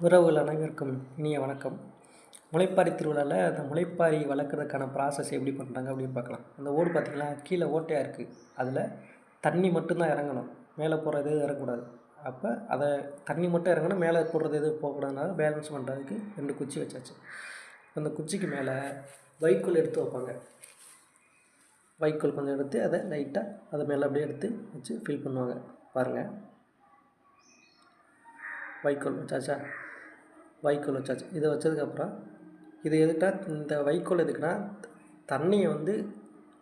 உறவுகள் அனைவருக்கும் இனிய வணக்கம். முளைப்பாரி திருவிழாவில் அந்த முளைப்பாரி வளர்க்குறதுக்கான ப்ராசஸ் எப்படி பண்ணுறாங்க அப்படின்னு பார்க்கலாம். அந்த ஓடு பார்த்திங்களா, கீழே ஓட்டையாக இருக்குது. அதில் தண்ணி மட்டும்தான் இறங்கணும், மேலே போடுறது எதுவும் இறங்கக்கூடாது. அப்போ அதை தண்ணி மட்டும் இறங்கணும், மேலே போடுறது எதுவும் போகக்கூடாதுனால பேலன்ஸ் பண்ணுறதுக்கு 2 குச்சி வச்சாச்சு. அந்த குச்சிக்கு மேலே வைக்கோல் எடுத்து வைப்பாங்க. வைக்கோல் கொஞ்சம் எடுத்து அதை லைட்டாக அதை மேலே அப்படியே எடுத்து வச்சு ஃபில் பண்ணுவாங்க. பாருங்கள், வைக்கோல் வச்சாச்சா? வைக்கோல் வச்சாச்சு. இதை வச்சதுக்கப்புறம் இது எதுக்குன்னா, இந்த வைக்கோல் எதுக்குன்னா, தண்ணியை வந்து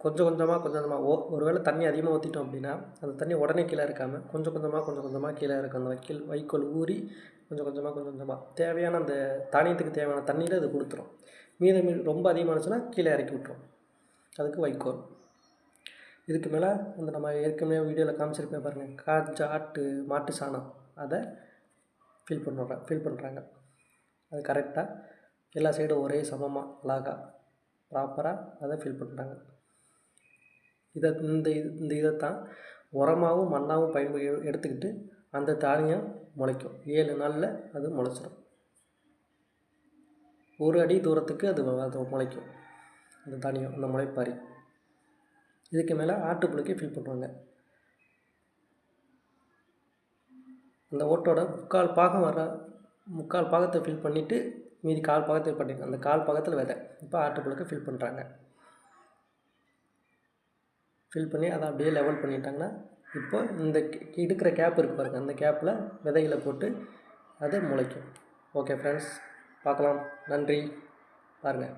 கொஞ்சம் கொஞ்சமாக ஒரு வேளை தண்ணி அதிகமாக ஊற்றிட்டோம் அப்படின்னா அந்த தண்ணி உடனே கீழே இருக்காமல் கொஞ்சம் கொஞ்சமாக கீழே இருக்கும். அந்த வைக்கோல் ஊறி கொஞ்சம் கொஞ்சமாக தேவையான அந்த தானியத்துக்கு தேவையான தண்ணீரை அது கொடுத்துரும். மீதம் ரொம்ப அதிகமானுச்சுன்னா கீழே இறக்கி விட்டுரும். அதுக்கு வைக்கோல். இதுக்கு மேலே அந்த நம்ம ஏற்கனவே வீடியோவில் காமிச்சிருப்பேன் பாருங்கள், காய்ச்ச மாட்டு சாணம் அதை ஃபில் பண்ணுறாங்க. அது கரெக்டாக எல்லா சைடும் ஒரே சமமாக அழகாக ப்ராப்பராக அதை ஃபில் பண்ணுறாங்க. இதைத்தான் உரமாகவும் மண்ணாகவும் எடுத்துக்கிட்டு அந்த தானியம் முளைக்கும். 7 நாளில் அது முளைச்சிடும். 1 அடி தூரத்துக்கு அது முளைக்கும் அந்த தானியம், அந்த முளைப்பாரி. இதுக்கு மேலே ஆட்டுப்புழுக்கை ஃபில் பண்ணுவாங்க. அந்த ஓட்டோட முக்கால் பாகத்தை ஃபில் பண்ணிவிட்டு மீதி 1/4 பாகத்தை பண்ணிடுங்க. அந்த 1/4 பாகத்தில் விதை. இப்போ ஆட்டுப்புழுக்கை ஃபில் பண்ணுறாங்க. ஃபில் பண்ணி அதை அப்படியே லெவல் பண்ணிட்டாங்கன்னா, இப்போ இந்த இருக்கிற கேப் இருக்குது பாருங்கள், அந்த கேப்பில் விதைகளை போட்டு அது முளைக்கும். ஓகே ஃப்ரெண்ட்ஸ், பார்க்கலாம். நன்றி. பாருங்கள்.